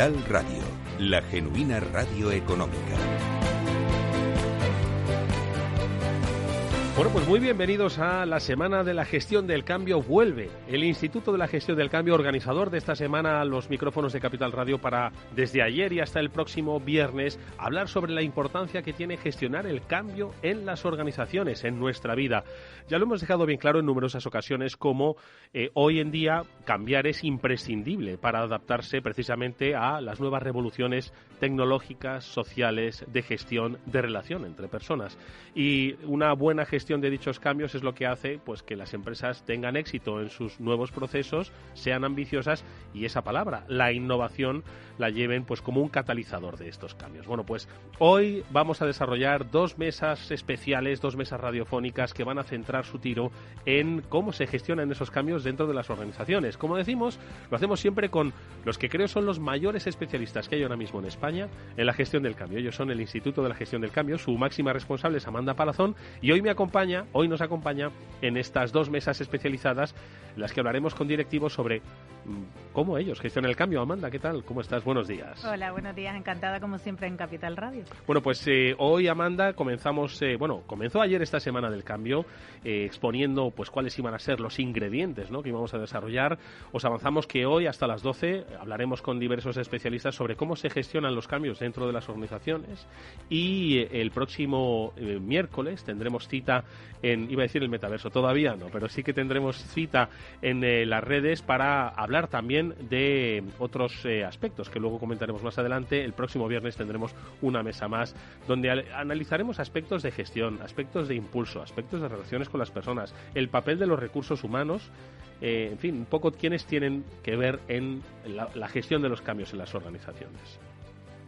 Capital Radio, la genuina radio económica. Bueno, pues muy bienvenidos a la Semana de la Gestión del Cambio. Vuelve el Instituto de la Gestión del Cambio, organizador de esta semana, a los micrófonos de Capital Radio para, desde ayer y hasta el próximo viernes, hablar sobre la importancia que tiene gestionar el cambio en las organizaciones, en nuestra vida. Ya lo hemos dejado bien claro en numerosas ocasiones como hoy en día cambiar es imprescindible para adaptarse precisamente a las nuevas revoluciones tecnológicas, sociales, de gestión, de relación entre personas. Y una buena gestión de dichos cambios es lo que hace pues que las empresas tengan éxito en sus nuevos procesos, sean ambiciosas y esa palabra, la innovación, la lleven pues como un catalizador de estos cambios. Bueno, pues hoy vamos a desarrollar dos mesas especiales, dos mesas radiofónicas que van a centrar su tiro en cómo se gestionan esos cambios dentro de las organizaciones. Como decimos, lo hacemos siempre con los que creo son los mayores especialistas que hay ahora mismo en España en la gestión del cambio. Ellos son el Instituto de la Gestión del Cambio, su máxima responsable es Amanda Palazón y hoy nos acompaña en estas dos mesas especializadas en las que hablaremos con directivos sobre cómo ellos gestionan el cambio. Amanda, ¿qué tal? ¿Cómo estás? Buenos días. Hola, buenos días. Encantada como siempre en Capital Radio. Bueno, pues hoy, Amanda, comenzó ayer esta Semana del Cambio exponiendo pues cuáles iban a ser los ingredientes, ¿no?, que íbamos a desarrollar. Os avanzamos que hoy hasta las 12 hablaremos con diversos especialistas sobre cómo se gestionan los cambios dentro de las organizaciones y el próximo miércoles tendremos cita iba a decir el metaverso, todavía no, pero sí que tendremos cita en las redes para hablar también de otros aspectos que luego comentaremos más adelante. El próximo viernes tendremos una mesa más donde analizaremos aspectos de gestión, aspectos de impulso, aspectos de relaciones con las personas, el papel de los recursos humanos, en fin, un poco quiénes tienen que ver en la gestión de los cambios en las organizaciones.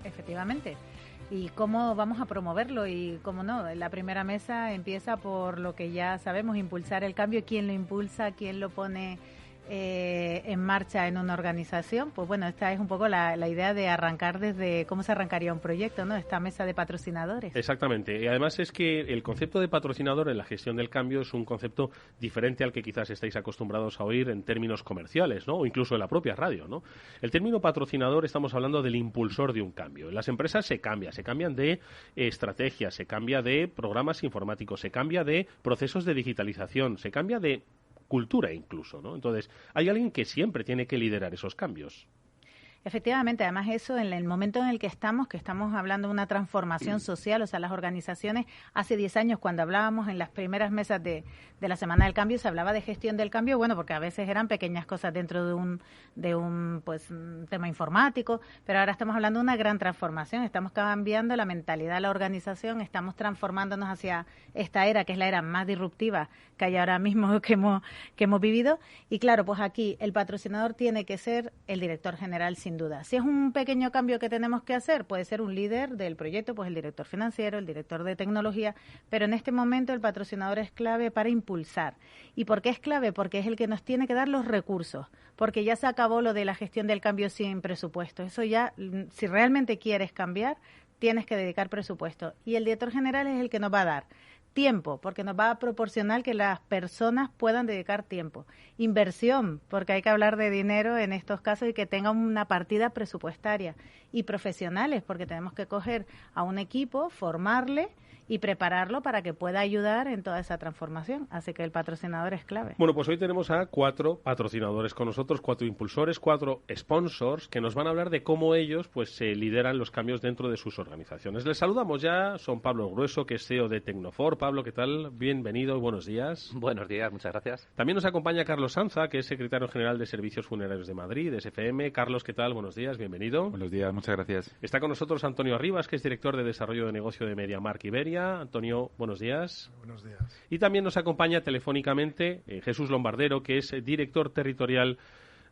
Efectivamente. ¿Y cómo vamos a promoverlo? Y cómo no, la primera mesa empieza por lo que ya sabemos, impulsar el cambio. ¿Quién lo impulsa? ¿Quién lo pone en marcha en una organización? Pues bueno, esta es un poco la idea de arrancar desde cómo se arrancaría un proyecto, ¿no? Esta mesa de patrocinadores. Exactamente. Y además es que el concepto de patrocinador en la gestión del cambio es un concepto diferente al que quizás estáis acostumbrados a oír en términos comerciales, ¿no?, o incluso en la propia radio, ¿no? El término patrocinador, estamos hablando del impulsor de un cambio. En las empresas se cambian de estrategias, se cambia de programas informáticos, se cambia de procesos de digitalización, se cambia de cultura incluso, ¿no? Entonces, hay alguien que siempre tiene que liderar esos cambios. Efectivamente, además eso en el momento en el que estamos hablando de una transformación social, o sea, las organizaciones, hace 10 años cuando hablábamos en las primeras mesas de la Semana del Cambio, se hablaba de gestión del cambio, bueno, porque a veces eran pequeñas cosas dentro de un tema informático, pero ahora estamos hablando de una gran transformación, estamos cambiando la mentalidad de la organización, estamos transformándonos hacia esta era, que es la era más disruptiva que hay ahora mismo que hemos vivido, y claro, pues aquí el patrocinador tiene que ser el director general sin duda. Si es un pequeño cambio que tenemos que hacer, puede ser un líder del proyecto, pues el director financiero, el director de tecnología, pero en este momento el patrocinador es clave para impulsar. ¿Y por qué es clave? Porque es el que nos tiene que dar los recursos, porque ya se acabó lo de la gestión del cambio sin presupuesto. Eso ya, si realmente quieres cambiar, tienes que dedicar presupuesto. Y el director general es el que nos va a dar tiempo, porque nos va a proporcionar que las personas puedan dedicar tiempo. Inversión, porque hay que hablar de dinero en estos casos y que tenga una partida presupuestaria. Y profesionales, porque tenemos que coger a un equipo, formarle y prepararlo para que pueda ayudar en toda esa transformación. Así que el patrocinador es clave. Bueno, pues hoy tenemos a 4 patrocinadores con nosotros, 4 impulsores, 4 sponsors que nos van a hablar de cómo ellos pues lideran los cambios dentro de sus organizaciones. Les saludamos ya, son Pablo Grueso, que es CEO de Tecnofor. Pablo, ¿qué tal? Bienvenido y buenos días. Buenos días, muchas gracias. También nos acompaña Carlos Sanza, que es secretario general de Servicios Funerarios de Madrid, de SFM. Carlos, ¿qué tal? Buenos días, bienvenido. Buenos días, muchas gracias. Está con nosotros Antonio Arribas, que es director de Desarrollo de Negocio de MediaMarkt Iberia. Antonio, buenos días. Buenos días. Y también nos acompaña telefónicamente Jesús Lombardero, que es director territorial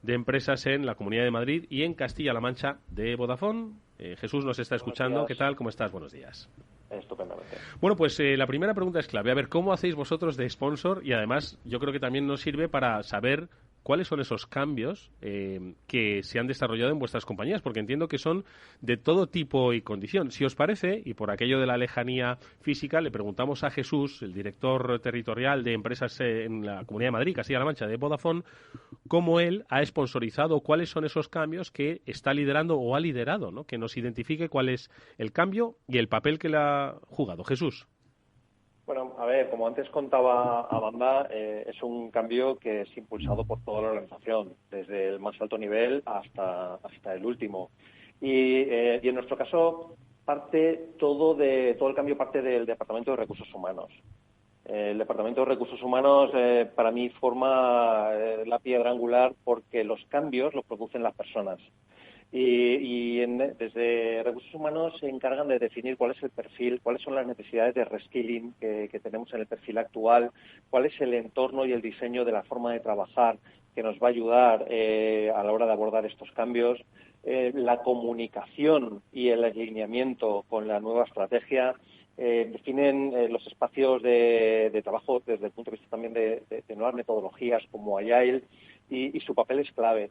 de empresas en la Comunidad de Madrid y en Castilla-La Mancha de Vodafone. Jesús nos está escuchando. ¿Qué tal? ¿Cómo estás? Buenos días. Estupendamente. Bueno, pues la primera pregunta es clave. A ver, ¿cómo hacéis vosotros de sponsor? Y además, yo creo que también nos sirve para saber cuáles son esos cambios que se han desarrollado en vuestras compañías, porque entiendo que son de todo tipo y condición. Si os parece, y por aquello de la lejanía física, le preguntamos a Jesús, el director territorial de empresas en la Comunidad de Madrid, Castilla-La Mancha, de Vodafone, cómo él ha sponsorizado, cuáles son esos cambios que está liderando o ha liderado, ¿no? Que nos identifique cuál es el cambio y el papel que le ha jugado. Jesús. Bueno, a ver, como antes contaba Amanda, es un cambio que es impulsado por toda la organización, desde el más alto nivel hasta el último. Y en nuestro caso, todo el cambio parte del Departamento de Recursos Humanos. El Departamento de Recursos Humanos para mí forma la piedra angular porque los cambios los producen las personas. Desde Recursos Humanos se encargan de definir cuál es el perfil, cuáles son las necesidades de reskilling que tenemos en el perfil actual, cuál es el entorno y el diseño de la forma de trabajar que nos va a ayudar a la hora de abordar estos cambios, la comunicación y el alineamiento con la nueva estrategia. Definen los espacios de trabajo desde el punto de vista también de nuevas metodologías como Agile y su papel es clave.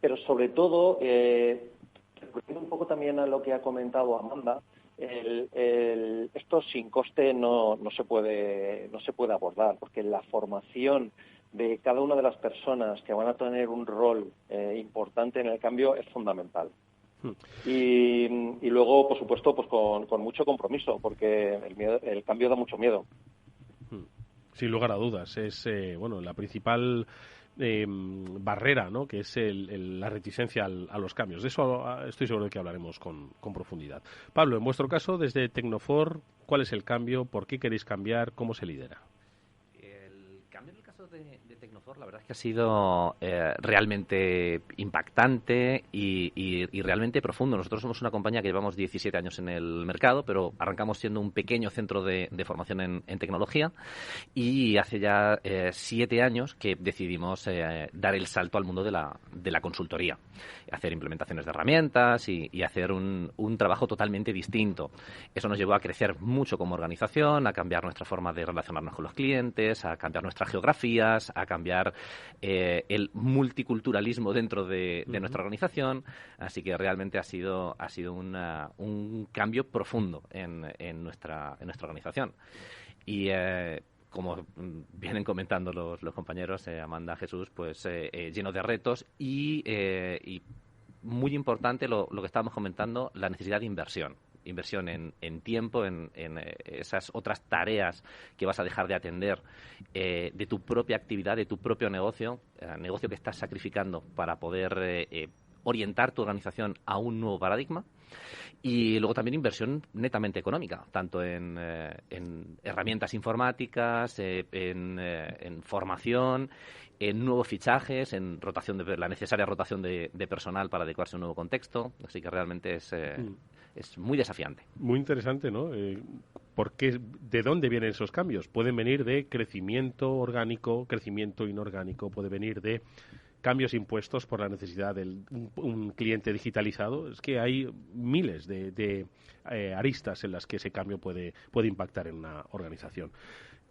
Pero sobre todo, recurriendo un poco también a lo que ha comentado Amanda, esto sin coste no se puede abordar, porque la formación de cada una de las personas que van a tener un rol importante en el cambio es fundamental. Y luego, por supuesto, pues con mucho compromiso, porque el cambio da mucho miedo. Sin lugar a dudas, es la principal barrera, ¿no? Que es la reticencia a los cambios. De eso estoy seguro de que hablaremos con profundidad. Pablo, en vuestro caso, desde Tecnofor, ¿cuál es el cambio? ¿Por qué queréis cambiar? ¿Cómo se lidera? El cambio en el caso de Tecnofor, la verdad es que ha sido realmente impactante y realmente profundo. Nosotros somos una compañía que llevamos 17 años en el mercado, pero arrancamos siendo un pequeño centro de formación en tecnología y hace ya 7 años que decidimos dar el salto al mundo de la consultoría, hacer implementaciones de herramientas y hacer un trabajo totalmente distinto. Eso nos llevó a crecer mucho como organización, a cambiar nuestra forma de relacionarnos con los clientes, a cambiar nuestras geografías, a cambiar el multiculturalismo dentro de nuestra organización. Así que realmente ha sido un cambio profundo en nuestra organización. Y como vienen comentando los compañeros, Amanda, Jesús, pues lleno de retos y muy importante lo que estábamos comentando, la necesidad de inversión en tiempo, en esas otras tareas que vas a dejar de atender de tu propia actividad, de tu propio negocio que estás sacrificando para poder orientar tu organización a un nuevo paradigma. Y luego también inversión netamente económica, tanto en herramientas informáticas, en formación, en nuevos fichajes, en la necesaria rotación de personal para adecuarse a un nuevo contexto. Así que realmente es muy desafiante. Muy interesante, ¿no? ¿De dónde vienen esos cambios? Pueden venir de crecimiento orgánico, crecimiento inorgánico, puede venir de cambios impuestos por la necesidad de un cliente digitalizado. Es que hay miles de aristas en las que ese cambio puede impactar en una organización.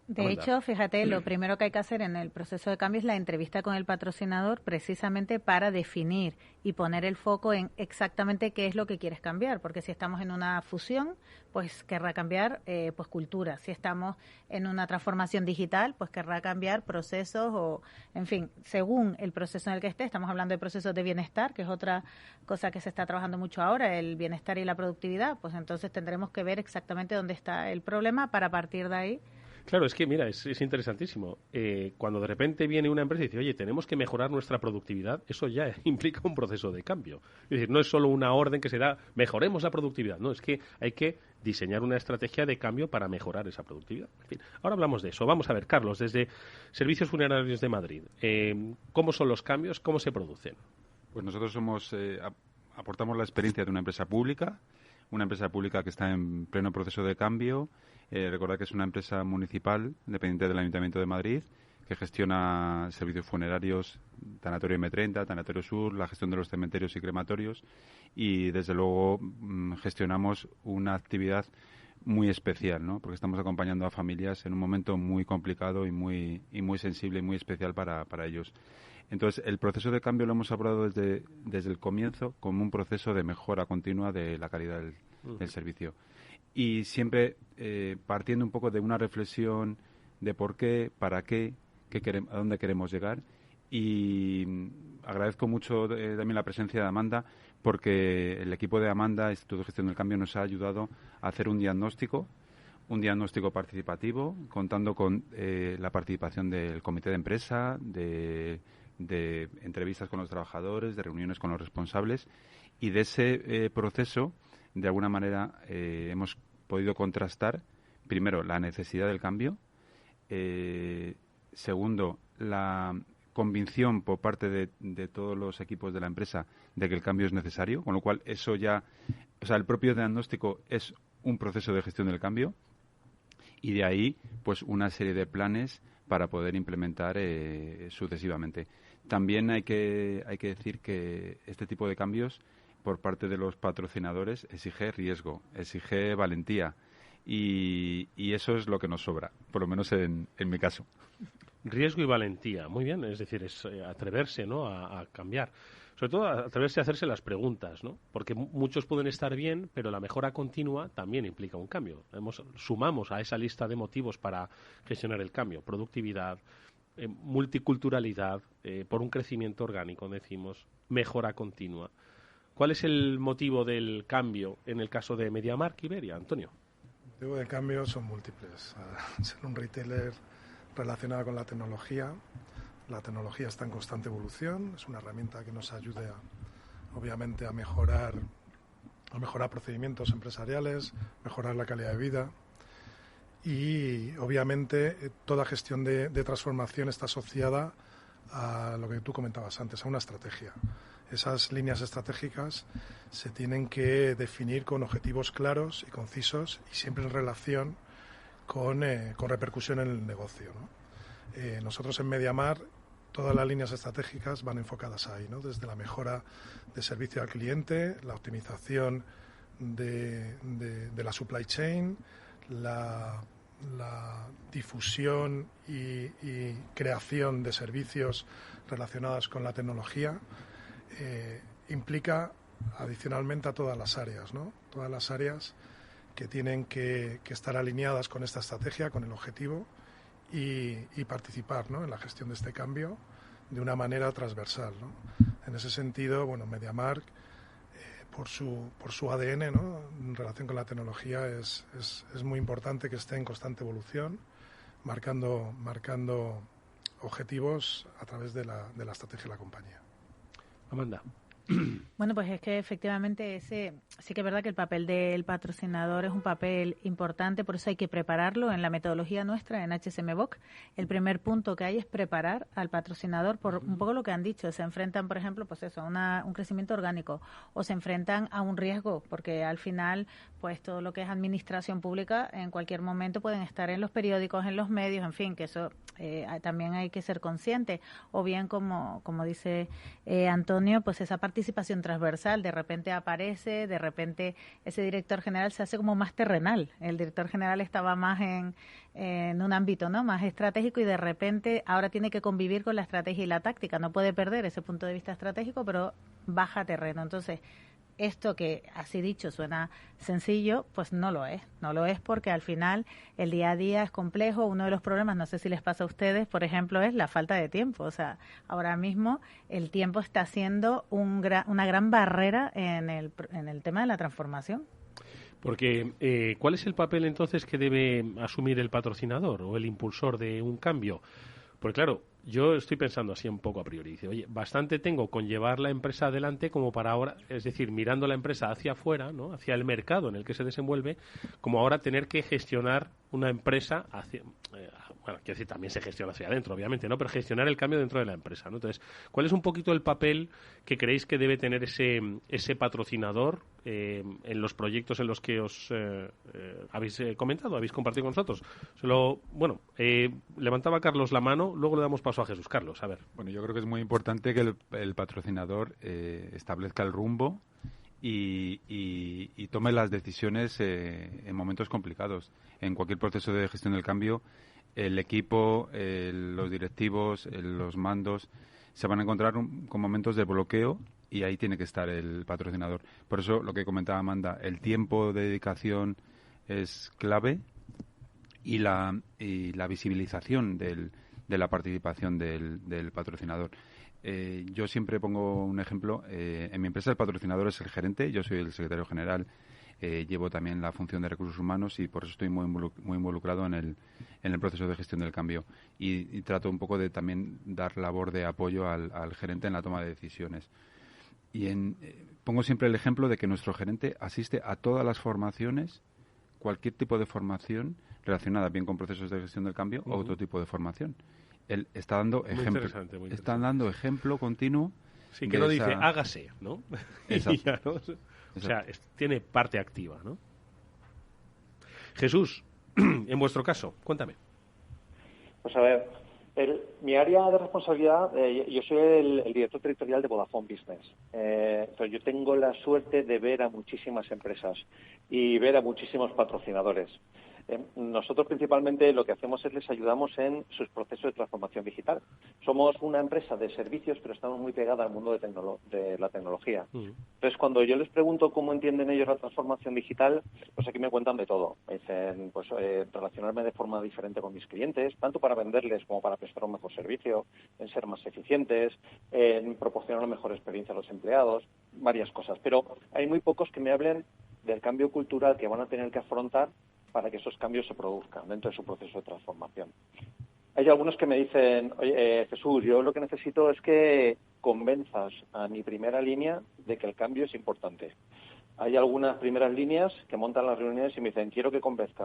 De hecho, fíjate, lo primero que hay que hacer en el proceso de cambio es la entrevista con el patrocinador, precisamente para definir y poner el foco en exactamente qué es lo que quieres cambiar, porque si estamos en una fusión, pues querrá cambiar pues cultura. Si estamos en una transformación digital, pues querrá cambiar procesos o, en fin, según el proceso en el que esté. Estamos hablando de procesos de bienestar, que es otra cosa que se está trabajando mucho ahora, el bienestar y la productividad. Pues entonces tendremos que ver exactamente dónde está el problema para partir de ahí. Claro, es que mira, es interesantísimo. Cuando de repente viene una empresa y dice, oye, tenemos que mejorar nuestra productividad, eso ya implica un proceso de cambio. Es decir, no es solo una orden que se da, mejoremos la productividad. No, es que hay que diseñar una estrategia de cambio para mejorar esa productividad. En fin, ahora hablamos de eso. Vamos a ver, Carlos, desde Servicios Funerarios de Madrid, ¿cómo son los cambios? ¿Cómo se producen? Pues nosotros aportamos la experiencia de una empresa pública que está en pleno proceso de cambio. Recordad que es una empresa municipal dependiente del Ayuntamiento de Madrid que gestiona servicios funerarios, Tanatorio M30, Tanatorio Sur, la gestión de los cementerios y crematorios y desde luego gestionamos una actividad muy especial, ¿no? Porque estamos acompañando a familias en un momento muy complicado y muy sensible y muy especial para ellos. Entonces, el proceso de cambio lo hemos abordado desde el comienzo como un proceso de mejora continua de la calidad del servicio. Y siempre partiendo un poco de una reflexión de por qué, para qué, a dónde queremos llegar. Y agradezco mucho también la presencia de Amanda, porque el equipo de Amanda, Instituto de Gestión del Cambio, nos ha ayudado a hacer un diagnóstico participativo, contando con la participación del comité de empresa, de entrevistas con los trabajadores, de reuniones con los responsables, y de ese proceso, de alguna manera, hemos podido contrastar, primero, la necesidad del cambio, segundo, la convicción por parte de todos los equipos de la empresa de que el cambio es necesario, con lo cual eso ya, o sea, el propio diagnóstico es un proceso de gestión del cambio, y de ahí, pues, una serie de planes para poder implementar sucesivamente. También hay que decir que este tipo de cambios por parte de los patrocinadores exige riesgo, exige valentía, y eso es lo que nos sobra, por lo menos en mi caso. Riesgo y valentía, muy bien, es decir, es atreverse, ¿no?, a cambiar. Sobre todo atreverse a hacerse las preguntas, ¿no? Porque muchos pueden estar bien, pero la mejora continua también implica un cambio. Sumamos a esa lista de motivos para gestionar el cambio: productividad, multiculturalidad, por un crecimiento orgánico, decimos, mejora continua. ¿Cuál es el motivo del cambio en el caso de MediaMarkt Iberia, Antonio? El motivo del cambio son múltiples. Ser un retailer relacionado con la tecnología. La tecnología está en constante evolución, es una herramienta que nos ayuda, obviamente, a mejorar procedimientos empresariales, mejorar la calidad de vida, y obviamente toda gestión de transformación está asociada a lo que tú comentabas antes, a una estrategia. Esas líneas estratégicas se tienen que definir con objetivos claros y concisos, y siempre en relación con repercusión en el negocio, ¿no? Nosotros en MediaMarkt, todas las líneas estratégicas van enfocadas ahí, ¿no? Desde la mejora de servicio al cliente, la optimización de la supply chain, la difusión y creación de servicios relacionados con la tecnología, implica adicionalmente a todas las áreas, ¿no? Todas las áreas que tienen que estar alineadas con esta estrategia, con el objetivo, y participar, ¿no?, en la gestión de este cambio de una manera transversal, ¿no? En ese sentido, bueno, MediaMarkt, por su ADN, ¿no?, en relación con la tecnología, es muy importante que esté en constante evolución, marcando objetivos a través de la estrategia de la compañía. Amanda. Bueno, pues es que efectivamente sí que es verdad que el papel del patrocinador es un papel importante, por eso hay que prepararlo en la metodología nuestra en HSMVOC. El primer punto que hay es preparar al patrocinador por un poco lo que han dicho. Se enfrentan, por ejemplo, pues eso, a un crecimiento orgánico, o se enfrentan a un riesgo, porque al final, pues todo lo que es administración pública en cualquier momento pueden estar en los periódicos, en los medios, en fin, que eso también hay que ser consciente. O bien, como dice Antonio, pues esa participación transversal, de repente aparece, de repente ese director general se hace como más terrenal. El director general estaba más en un ámbito, ¿no?, más estratégico, y de repente ahora tiene que convivir con la estrategia y la táctica. No puede perder ese punto de vista estratégico, pero baja a terreno. Entonces, esto que así dicho suena sencillo, pues no lo es porque al final el día a día es complejo. Uno de los problemas, no sé si les pasa a ustedes, por ejemplo, es la falta de tiempo. O sea, ahora mismo el tiempo está siendo una gran barrera en el tema de la transformación. Porque, ¿cuál es el papel entonces que debe asumir el patrocinador o el impulsor de un cambio? Porque claro, yo estoy pensando así un poco a priori. Dice, oye, bastante tengo con llevar la empresa adelante como para ahora, es decir, mirando la empresa hacia afuera, ¿no?, hacia el mercado en el que se desenvuelve, como ahora tener que gestionar una empresa hacia... bueno, quiero decir, también se gestiona hacia adentro, obviamente, ¿no?, pero gestionar el cambio dentro de la empresa, ¿no? Entonces, ¿cuál es un poquito el papel que creéis que debe tener ese patrocinador en los proyectos en los que os habéis comentado, habéis compartido con nosotros? Levantaba Carlos la mano, luego le damos paso a Jesús. Carlos, a ver. Bueno, yo creo que es muy importante que el patrocinador establezca el rumbo y tome las decisiones en momentos complicados. En cualquier proceso de gestión del cambio, el equipo, los directivos, los mandos se van a encontrar con momentos de bloqueo y ahí tiene que estar el patrocinador. Por eso, lo que comentaba Amanda, el tiempo de dedicación es clave y la visibilización de la participación del patrocinador. Yo siempre pongo un ejemplo. En mi empresa el patrocinador es el gerente, yo soy el secretario general, llevo también la función de recursos humanos y por eso estoy muy involucrado en el proceso de gestión del cambio y trato un poco de también dar labor de apoyo al gerente en la toma de decisiones. Y pongo siempre el ejemplo de que nuestro gerente asiste a todas las formaciones, cualquier tipo de formación relacionada bien con procesos de gestión del cambio o otro tipo de formación. Él está dando ejemplo, está dando ejemplo continuo. Sí, que no dice hágase, ¿no? Exacto. Ya, ¿no? O sea, tiene parte activa, ¿no? Jesús, en vuestro caso, cuéntame. Pues a ver, mi área de responsabilidad, yo soy el director territorial de Vodafone Business. Entonces yo tengo la suerte de ver a muchísimas empresas y ver a muchísimos patrocinadores. Nosotros principalmente lo que hacemos es les ayudamos en sus procesos de transformación digital. Somos una empresa de servicios, pero estamos muy pegada al mundo de la tecnología. Entonces, cuando yo les pregunto cómo entienden ellos la transformación digital, pues aquí me cuentan de todo. Me dicen, pues relacionarme de forma diferente con mis clientes, tanto para venderles como para prestar un mejor servicio, en ser más eficientes, en proporcionar una mejor experiencia a los empleados, varias cosas. Pero hay muy pocos que me hablen del cambio cultural que van a tener que afrontar para que esos cambios se produzcan dentro de su proceso de transformación. Hay algunos que me dicen, oye, Jesús, yo lo que necesito es que convenzas a mi primera línea de que el cambio es importante. Hay algunas primeras líneas que montan las reuniones y me dicen, quiero que convenzas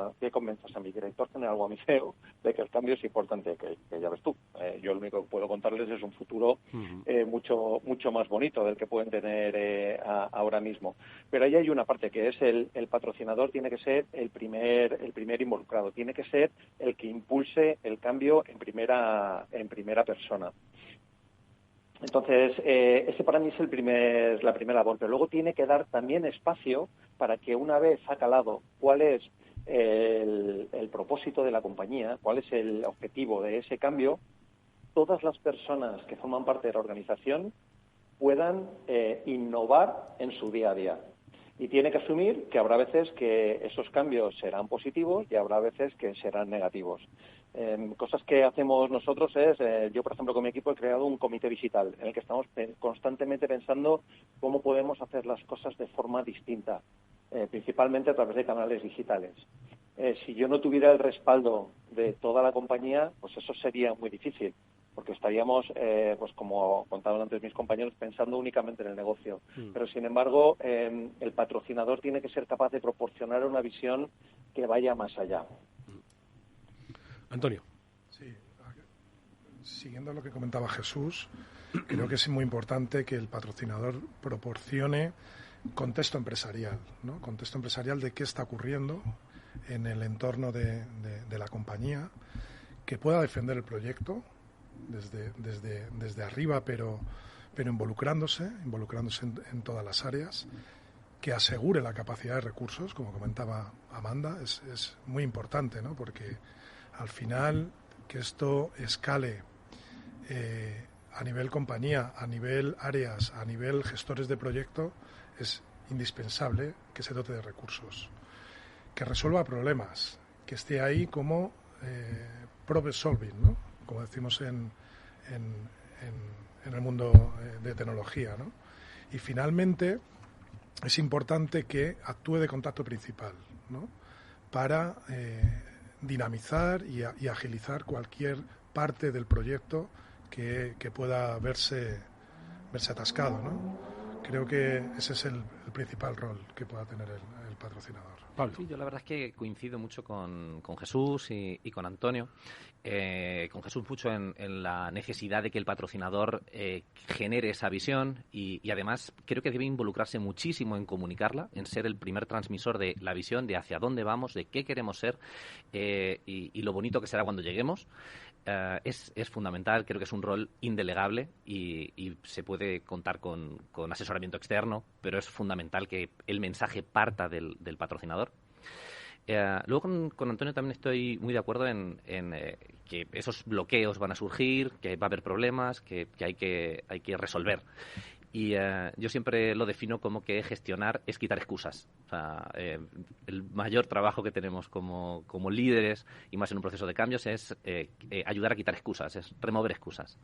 a mi director general o a mi CEO de que el cambio es importante, que ya ves tú. Yo lo único que puedo contarles es un futuro mucho más bonito del que pueden tener ahora mismo. Pero ahí hay una parte que es el patrocinador tiene que ser el primer involucrado, tiene que ser el que impulse el cambio en primera persona. Entonces, ese para mí es la primera labor, pero luego tiene que dar también espacio para que una vez ha calado cuál es el propósito de la compañía, cuál es el objetivo de ese cambio, todas las personas que forman parte de la organización puedan innovar en su día a día. Y tiene que asumir que habrá veces que esos cambios serán positivos y habrá veces que serán negativos. Cosas que hacemos nosotros es, yo por ejemplo con mi equipo he creado un comité digital en el que estamos constantemente pensando cómo podemos hacer las cosas de forma distinta, principalmente a través de canales digitales. Si yo no tuviera el respaldo de toda la compañía, pues eso sería muy difícil, porque estaríamos, pues como contaban antes mis compañeros, pensando únicamente en el negocio. Pero, sin embargo, el patrocinador tiene que ser capaz de proporcionar una visión que vaya más allá. Antonio. Sí, siguiendo lo que comentaba Jesús, creo que es muy importante que el patrocinador proporcione contexto empresarial, ¿no? Contexto empresarial de qué está ocurriendo en el entorno de la compañía, que pueda defender el proyecto desde arriba, pero involucrándose en todas las áreas, que asegure la capacidad de recursos, como comentaba Amanda, es muy importante, ¿no? Porque al final que esto escale a nivel compañía, a nivel áreas, a nivel gestores de proyecto, es indispensable que se dote de recursos, que resuelva problemas, que esté ahí como problem solving, ¿no? Como decimos en el mundo de tecnología, ¿no? Y finalmente es importante que actúe de contacto principal, ¿no? Para dinamizar y agilizar cualquier parte del proyecto que pueda verse atascado, ¿no? Creo que ese es el principal rol que pueda tener el patrocinador. Pablo. Sí, yo la verdad es que coincido mucho con Jesús y con Antonio. Con Jesús mucho en la necesidad de que el patrocinador genere esa visión y además creo que debe involucrarse muchísimo en comunicarla, en ser el primer transmisor de la visión, de hacia dónde vamos, de qué queremos ser y lo bonito que será cuando lleguemos. Es fundamental, creo que es un rol indelegable y se puede contar con asesoramiento externo, pero es fundamental que el mensaje parta del patrocinador. Luego con Antonio también estoy muy de acuerdo en que esos bloqueos van a surgir, que va a haber problemas, que hay que resolver. Y yo siempre lo defino como que gestionar es quitar excusas. O sea, el mayor trabajo que tenemos como líderes, y más en un proceso de cambios, es ayudar a quitar excusas, es remover excusas.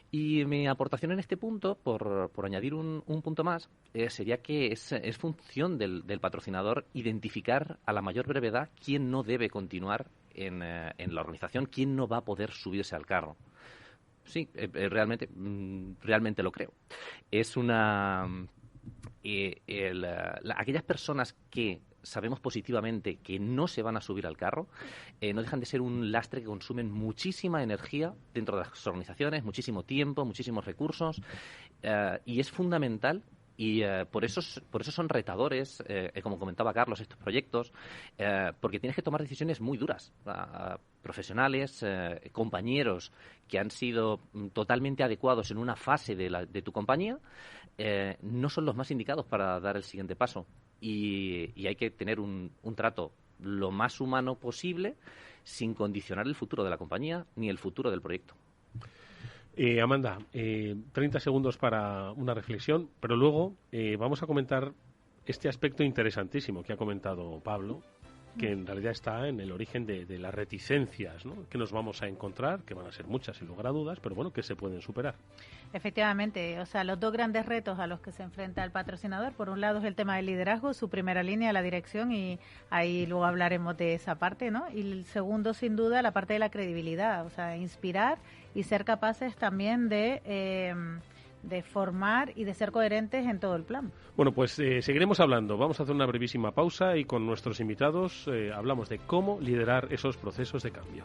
Y mi aportación en este punto, por añadir un punto más, sería que es función del patrocinador identificar a la mayor brevedad quién no debe continuar en la organización, quién no va a poder subirse al carro. Sí, realmente lo creo. Es aquellas personas que sabemos positivamente que no se van a subir al carro, no dejan de ser un lastre que consumen muchísima energía dentro de las organizaciones, muchísimo tiempo, muchísimos recursos, y es fundamental. Y por eso son retadores, como comentaba Carlos, estos proyectos, porque tienes que tomar decisiones muy duras. Profesionales, compañeros que han sido totalmente adecuados en una fase de tu compañía, no son los más indicados para dar el siguiente paso. Y hay que tener un trato lo más humano posible, sin condicionar el futuro de la compañía ni el futuro del proyecto. Amanda, 30 segundos para una reflexión, pero luego vamos a comentar este aspecto interesantísimo que ha comentado Pablo, que en realidad está en el origen de las reticencias, ¿no?, que nos vamos a encontrar, que van a ser muchas sin lugar a dudas, pero bueno, que se pueden superar. Efectivamente, o sea, los dos grandes retos a los que se enfrenta el patrocinador, por un lado es el tema del liderazgo, su primera línea, la dirección, y ahí luego hablaremos de esa parte, ¿no? Y el segundo, sin duda, la parte de la credibilidad, o sea, inspirar y ser capaces también de formar y de ser coherentes en todo el plan. Bueno, pues seguiremos hablando. Vamos a hacer una brevísima pausa y con nuestros invitados hablamos de cómo liderar esos procesos de cambio.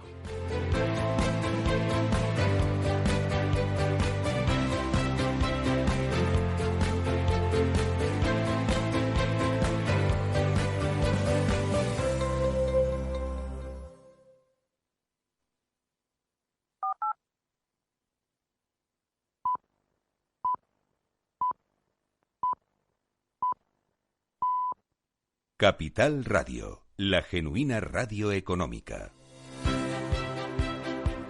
Capital Radio, la genuina radio económica.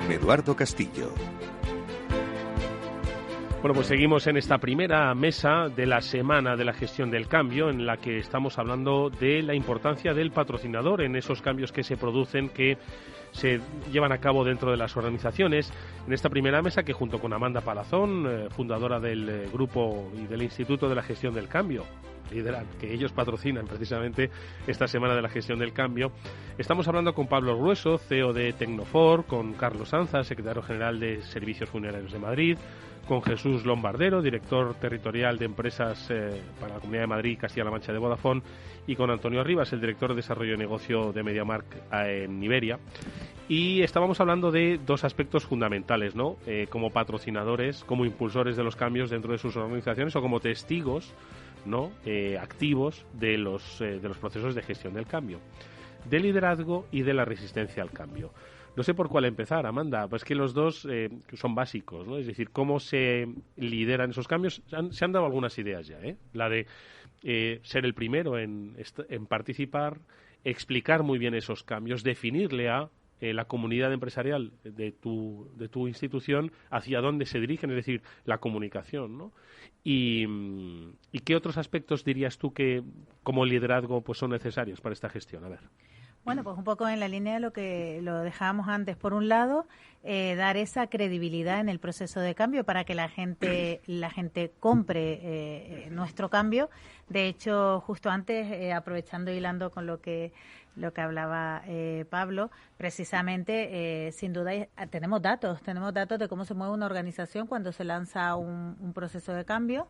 Eduardo Castillo. Bueno, pues seguimos en esta primera mesa de la Semana de la Gestión del Cambio, en la que estamos hablando de la importancia del patrocinador en esos cambios que se producen, que se llevan a cabo dentro de las organizaciones. En esta primera mesa, que junto con Amanda Palazón, fundadora del grupo y del Instituto de la Gestión del Cambio, que ellos patrocinan precisamente esta Semana de la Gestión del Cambio, estamos hablando con Pablo Grueso, CEO de Tecnofor, con Carlos Anza, secretario general de Servicios Funerarios de Madrid, con Jesús Lombardero, director territorial de empresas para la Comunidad de Madrid y Castilla-La Mancha de Vodafone, y con Antonio Rivas, el director de desarrollo de negocio de MediaMarkt en Iberia. Y estábamos hablando de dos aspectos fundamentales, ¿no? Como patrocinadores, como impulsores de los cambios dentro de sus organizaciones o como testigos, ¿no?, activos de los procesos de gestión del cambio, del liderazgo y de la resistencia al cambio. No sé por cuál empezar, Amanda, pues que los dos son básicos, ¿no? Es decir, cómo se lideran esos cambios. Se han dado algunas ideas ya, la de ser el primero en participar, explicar muy bien esos cambios, definirle a la comunidad empresarial de tu institución hacia dónde se dirigen, es decir, la comunicación, ¿no? ¿Y qué otros aspectos dirías tú que como liderazgo pues son necesarios para esta gestión? A ver. Bueno, pues un poco en la línea de lo que lo dejábamos antes. Por un lado, dar esa credibilidad en el proceso de cambio para que la gente compre nuestro cambio. De hecho, justo antes, aprovechando y hilando con lo que hablaba Pablo, precisamente, sin duda, tenemos datos de cómo se mueve una organización cuando se lanza un proceso de cambio.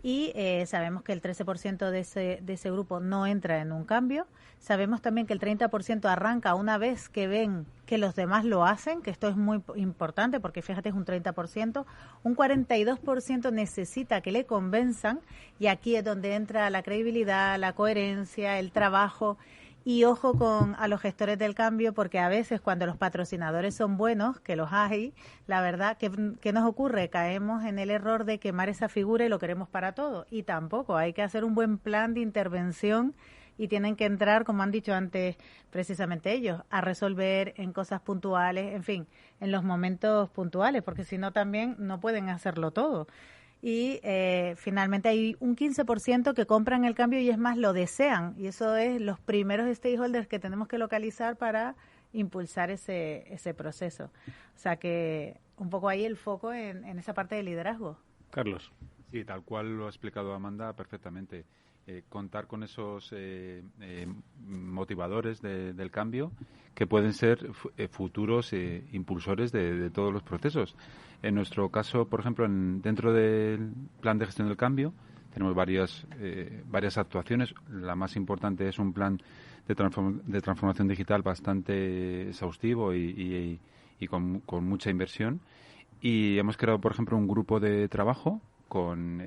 Y sabemos que el 13% de ese grupo no entra en un cambio. Sabemos también que el 30% arranca una vez que ven que los demás lo hacen, que esto es muy importante porque fíjate, es un 30%. Un 42% necesita que le convenzan, y aquí es donde entra la credibilidad, la coherencia, el trabajo. Y ojo a los gestores del cambio, porque a veces cuando los patrocinadores son buenos, que los hay, la verdad, ¿qué nos ocurre? Caemos en el error de quemar esa figura y lo queremos para todo. Y tampoco, hay que hacer un buen plan de intervención y tienen que entrar, como han dicho antes precisamente ellos, a resolver en cosas puntuales, en fin, en los momentos puntuales, porque si no también no pueden hacerlo todo. Y finalmente hay un 15% que compran el cambio y es más, lo desean, y eso es los primeros stakeholders que tenemos que localizar para impulsar ese proceso. O sea que un poco ahí el foco en esa parte de liderazgo. Carlos. Sí, tal cual lo ha explicado Amanda perfectamente. Contar con esos motivadores del cambio que pueden ser futuros impulsores de todos los procesos. En nuestro caso, por ejemplo, dentro del plan de gestión del cambio tenemos varias actuaciones. La más importante es un plan de transformación digital bastante exhaustivo y con mucha inversión. Y hemos creado, por ejemplo, un grupo de trabajo con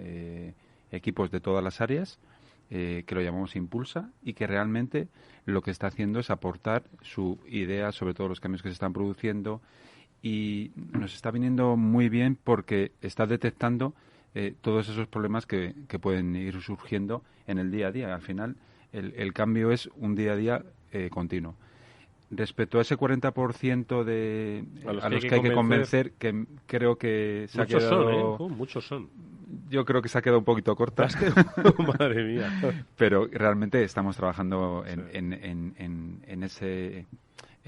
equipos de todas las áreas que lo llamamos Impulsa y que realmente lo que está haciendo es aportar su idea sobre todos los cambios que se están produciendo y nos está viniendo muy bien porque está detectando todos esos problemas que pueden ir surgiendo en el día a día. Al final, el cambio es un día a día continuo. Respecto a ese 40% a los que hay que convencer, que creo que se muchos ha quedado... son, muchos son. Yo creo que se ha quedado un poquito corta. Madre mía. Pero realmente estamos trabajando en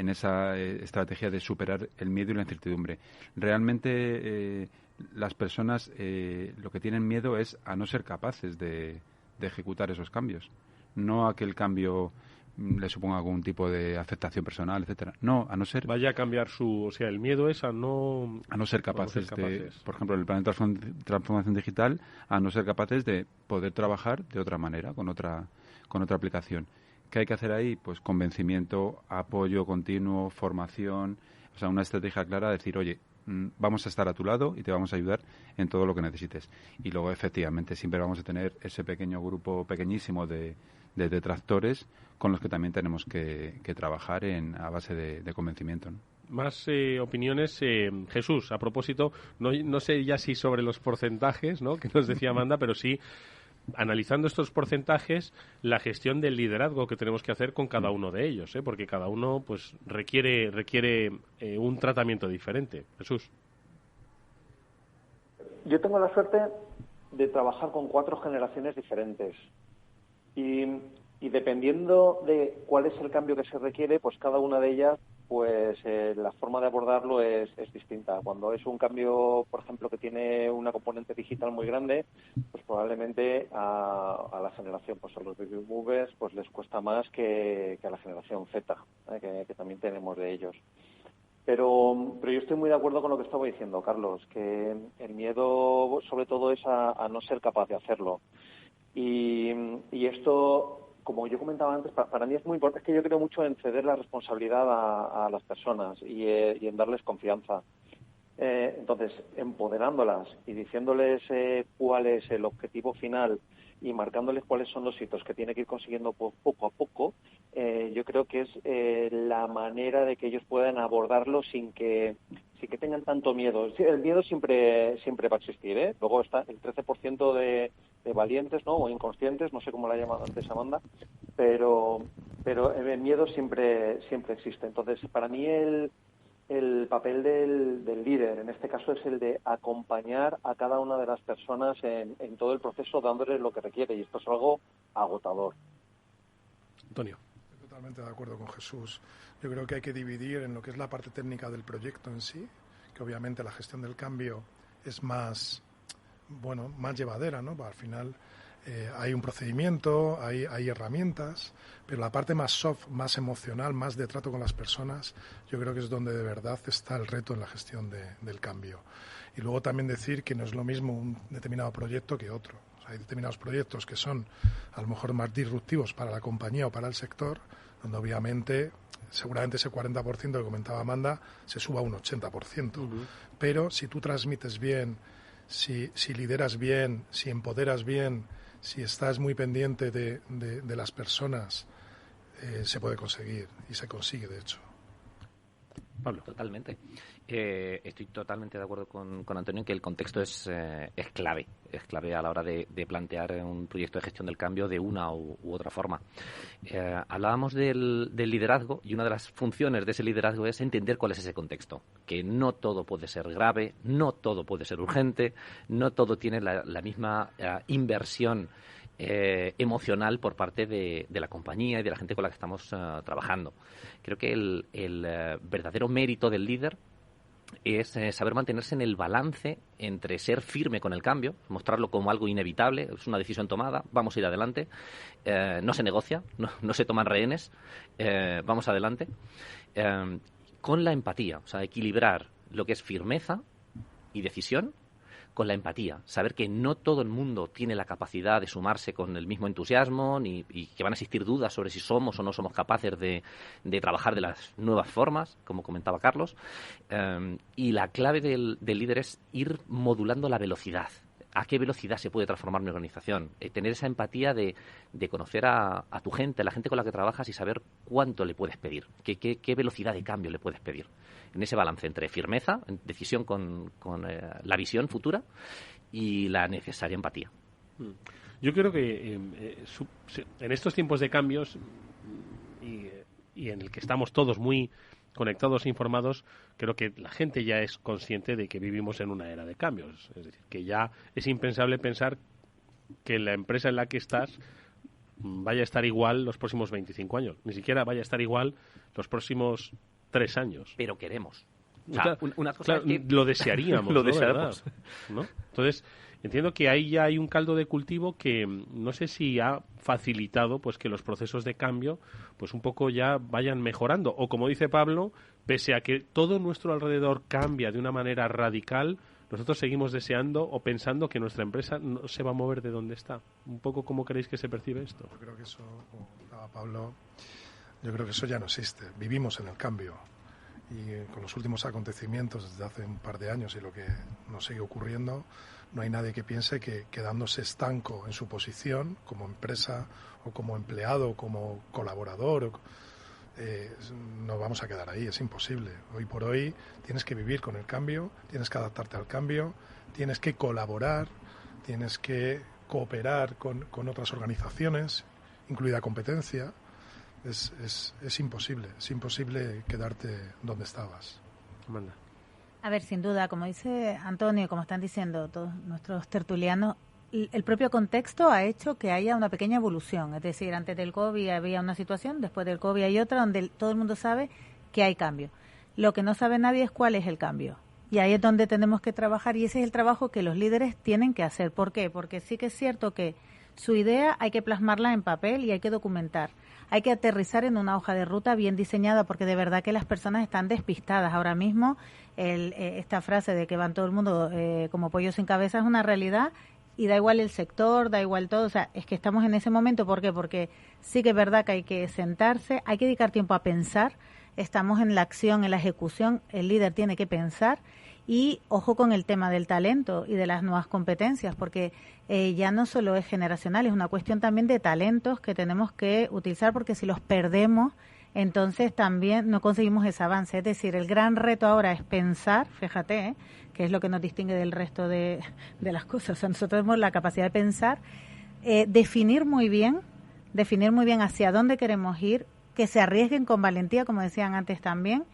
esa estrategia de superar el miedo y la incertidumbre. Realmente las personas lo que tienen miedo es a no ser capaces de ejecutar esos cambios. No a que el cambio le suponga algún tipo de afectación personal, etcétera. No, a no ser... Vaya a cambiar o sea, el miedo es a no ser capaces de, por ejemplo, en el plan de transformación digital, a no ser capaces de poder trabajar de otra manera, con otra aplicación. ¿Qué hay que hacer ahí? Pues convencimiento, apoyo continuo, formación, o sea, una estrategia clara de decir, oye, vamos a estar a tu lado y te vamos a ayudar en todo lo que necesites. Y luego, efectivamente, siempre vamos a tener ese pequeño grupo pequeñísimo de detractores con los que también tenemos que trabajar a base de convencimiento, ¿no? Más opiniones. Jesús, a propósito, no sé ya si sobre los porcentajes, ¿no?, que nos decía Amanda, pero sí, analizando estos porcentajes, la gestión del liderazgo que tenemos que hacer con cada uno de ellos, porque cada uno pues requiere un tratamiento diferente. Jesús. Yo tengo la suerte de trabajar con 4 generaciones diferentes. Y dependiendo de cuál es el cambio que se requiere, pues cada una de ellas, pues la forma de abordarlo es distinta. Cuando es un cambio, por ejemplo, que tiene una componente digital muy grande, pues probablemente a la generación, pues a los baby boomers, pues les cuesta más que a la generación Z, que también tenemos de ellos. Pero yo estoy muy de acuerdo con lo que estaba diciendo, Carlos, que el miedo sobre todo es a no ser capaz de hacerlo. Y esto, como yo comentaba antes, para mí es muy importante, es que yo creo mucho en ceder la responsabilidad a las personas y en darles confianza. Entonces, empoderándolas y diciéndoles cuál es el objetivo final y marcándoles cuáles son los hitos que tiene que ir consiguiendo poco a poco, yo creo que es la manera de que ellos puedan abordarlo sin que tengan tanto miedo. El miedo siempre va a existir, ¿eh? Luego está el 13% de valientes, ¿no?, o inconscientes, no sé cómo la ha llamado antes Amanda, pero el miedo siempre existe. Entonces, para mí el papel del líder, en este caso, es el de acompañar a cada una de las personas en todo el proceso, dándoles lo que requiere, y esto es algo agotador. Antonio. Estoy totalmente de acuerdo con Jesús. Yo creo que hay que dividir en lo que es la parte técnica del proyecto en sí, que obviamente la gestión del cambio es más llevadera, ¿no? Al final hay un procedimiento, hay herramientas, pero la parte más soft, más emocional, más de trato con las personas, yo creo que es donde de verdad está el reto en la gestión del cambio. Y luego también decir que no es lo mismo un determinado proyecto que otro. O sea, hay determinados proyectos que son a lo mejor más disruptivos para la compañía o para el sector, donde obviamente seguramente ese 40% que comentaba Amanda se suba a un 80%. Uh-huh. Pero si tú transmites bien, si lideras bien, si empoderas bien, si estás muy pendiente de las personas, se puede conseguir y se consigue, de hecho. Pablo. Totalmente. Estoy totalmente de acuerdo con Antonio en que el contexto es clave. Es clave a la hora de plantear un proyecto de gestión del cambio de una u otra forma. Hablábamos del liderazgo, y una de las funciones de ese liderazgo es entender cuál es ese contexto. Que no todo puede ser grave, no todo puede ser urgente, no todo tiene la misma inversión emocional por parte de la compañía y de la gente con la que estamos trabajando. Creo que el verdadero mérito del líder es saber mantenerse en el balance entre ser firme con el cambio, mostrarlo como algo inevitable, es una decisión tomada, vamos a ir adelante, no se negocia, no se toman rehenes, vamos adelante, con la empatía, o sea, equilibrar lo que es firmeza y decisión con la empatía, saber que no todo el mundo tiene la capacidad de sumarse con el mismo entusiasmo y que van a existir dudas sobre si somos o no somos capaces de trabajar de las nuevas formas, como comentaba Carlos, y la clave del líder es ir modulando la velocidad. ¿A qué velocidad se puede transformar mi organización? Tener esa empatía de conocer a tu gente, a la gente con la que trabajas y saber cuánto le puedes pedir, qué velocidad de cambio le puedes pedir. En ese balance entre firmeza, decisión con la visión futura y la necesaria empatía. Yo creo que en estos tiempos de cambios y en el que estamos todos muy conectados e informados, creo que la gente ya es consciente de que vivimos en una era de cambios. Es decir, que ya es impensable pensar que la empresa en la que estás vaya a estar igual los próximos 25 años. Ni siquiera vaya a estar igual los próximos 3 años. Pero queremos. O sea, una cosa claro, es que lo desearíamos, lo ¿no? deseamos. ¿No? Entonces, entiendo que ahí ya hay un caldo de cultivo que no sé si ha facilitado pues que los procesos de cambio pues un poco ya vayan mejorando. O como dice Pablo, pese a que todo nuestro alrededor cambia de una manera radical, nosotros seguimos deseando o pensando que nuestra empresa no se va a mover de donde está. Un poco, ¿cómo creéis que se percibe esto? Yo creo que eso, como comentaba Pablo, yo creo que eso ya no existe. Vivimos en el cambio. Y con los últimos acontecimientos desde hace un par de años y lo que nos sigue ocurriendo, no hay nadie que piense que quedándose estanco en su posición como empresa o como empleado o como colaborador no vamos a quedar ahí, es imposible. Hoy por hoy tienes que vivir con el cambio, tienes que adaptarte al cambio, tienes que colaborar, tienes que cooperar con otras organizaciones, incluida competencia. Es imposible quedarte donde estabas. Amanda. A ver, sin duda, como dice Antonio, como están diciendo todos nuestros tertulianos, el propio contexto ha hecho que haya una pequeña evolución. Es decir, antes del COVID había una situación, después del COVID hay otra, donde todo el mundo sabe que hay cambio. Lo que no sabe nadie es cuál es el cambio. Y ahí es donde tenemos que trabajar y ese es el trabajo que los líderes tienen que hacer. ¿Por qué? Porque sí que es cierto que su idea hay que plasmarla en papel y hay que documentar. Hay que aterrizar en una hoja de ruta bien diseñada porque de verdad que las personas están despistadas. Ahora mismo esta frase de que van todo el mundo como pollo sin cabeza es una realidad y da igual el sector, da igual todo. O sea, es que estamos en ese momento. ¿Por qué? Porque sí que es verdad que hay que sentarse, hay que dedicar tiempo a pensar. Estamos en la acción, en la ejecución. El líder tiene que pensar. Y ojo con el tema del talento y de las nuevas competencias, porque ya no solo es generacional, es una cuestión también de talentos que tenemos que utilizar, porque si los perdemos, entonces también no conseguimos ese avance. Es decir, el gran reto ahora es pensar, fíjate, que es lo que nos distingue del resto de las cosas. O sea, nosotros tenemos la capacidad de pensar, definir muy bien hacia dónde queremos ir, que se arriesguen con valentía, como decían antes también,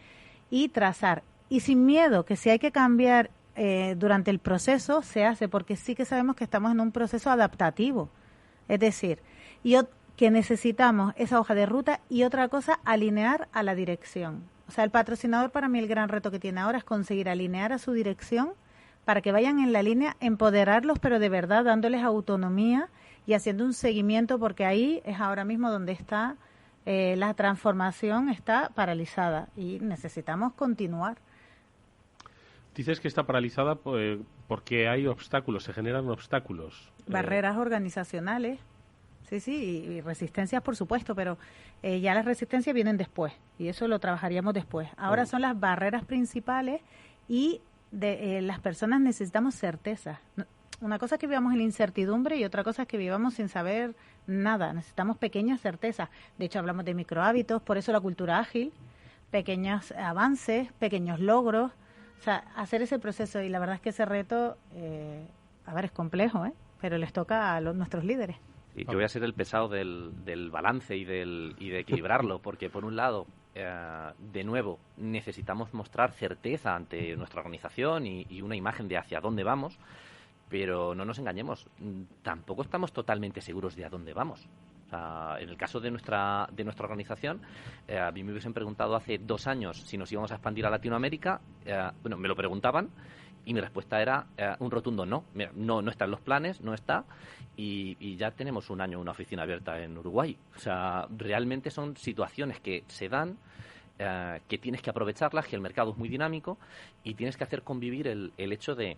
y trazar. Y sin miedo, que si hay que cambiar durante el proceso, se hace, porque sí que sabemos que estamos en un proceso adaptativo. Es decir, que necesitamos esa hoja de ruta y otra cosa, alinear a la dirección. O sea, el patrocinador para mí el gran reto que tiene ahora es conseguir alinear a su dirección para que vayan en la línea, empoderarlos, pero de verdad dándoles autonomía y haciendo un seguimiento, porque ahí es ahora mismo donde está la transformación, está paralizada y necesitamos continuar. Dices que está paralizada porque hay obstáculos, se generan obstáculos. Barreras organizacionales, sí, y resistencias, por supuesto, pero ya las resistencias vienen después y eso lo trabajaríamos después. Ahora son las barreras principales y las personas necesitamos certeza. Una cosa es que vivamos en incertidumbre y otra cosa es que vivamos sin saber nada. Necesitamos pequeñas certezas. De hecho, hablamos de microhábitos, por eso la cultura ágil, pequeños avances, pequeños logros, o sea, hacer ese proceso. Y la verdad es que ese reto, es complejo, pero les toca a nuestros líderes. Y yo voy a ser el pesado del balance y de equilibrarlo, porque por un lado, de nuevo, necesitamos mostrar certeza ante nuestra organización y una imagen de hacia dónde vamos, pero no nos engañemos, tampoco estamos totalmente seguros de a dónde vamos. O sea, en el caso de nuestra organización, a mí me hubiesen preguntado hace 2 años si nos íbamos a expandir a Latinoamérica. Me lo preguntaban y mi respuesta era un rotundo no. Mira, no está en los planes, no está, y ya tenemos 1 año una oficina abierta en Uruguay. O sea, realmente son situaciones que se dan, que tienes que aprovecharlas, que el mercado es muy dinámico y tienes que hacer convivir el hecho de...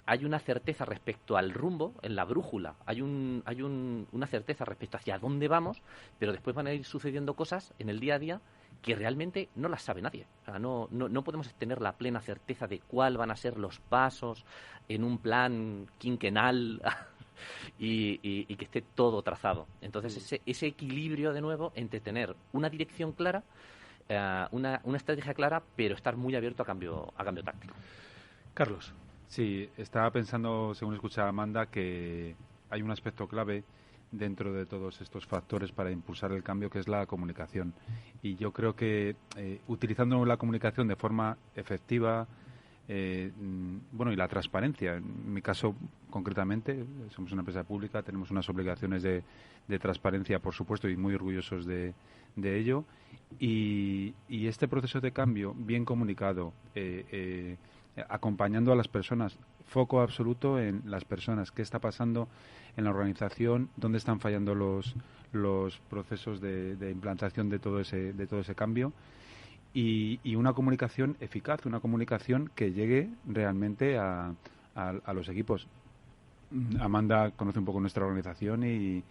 hay una certeza respecto al rumbo, en la brújula, hay una certeza respecto hacia dónde vamos, pero después van a ir sucediendo cosas en el día a día que realmente no las sabe nadie. O sea, no podemos tener la plena certeza de cuál van a ser los pasos en un plan quinquenal y que esté todo trazado. Entonces, ese equilibrio, de nuevo, entre tener una dirección clara, una estrategia clara, pero estar muy abierto a cambio táctico. Carlos. Sí, estaba pensando, según escuchaba a Amanda, que hay un aspecto clave dentro de todos estos factores para impulsar el cambio, que es la comunicación. Y yo creo que utilizando la comunicación de forma efectiva, y la transparencia. En mi caso, concretamente, somos una empresa pública, tenemos unas obligaciones de transparencia, por supuesto, y muy orgullosos de ello. Y este proceso de cambio, bien comunicado, acompañando a las personas, foco absoluto en las personas, qué está pasando en la organización, dónde están fallando los procesos de implantación de todo ese cambio, y una comunicación eficaz, una comunicación que llegue realmente a los equipos. Amanda conoce un poco nuestra organización y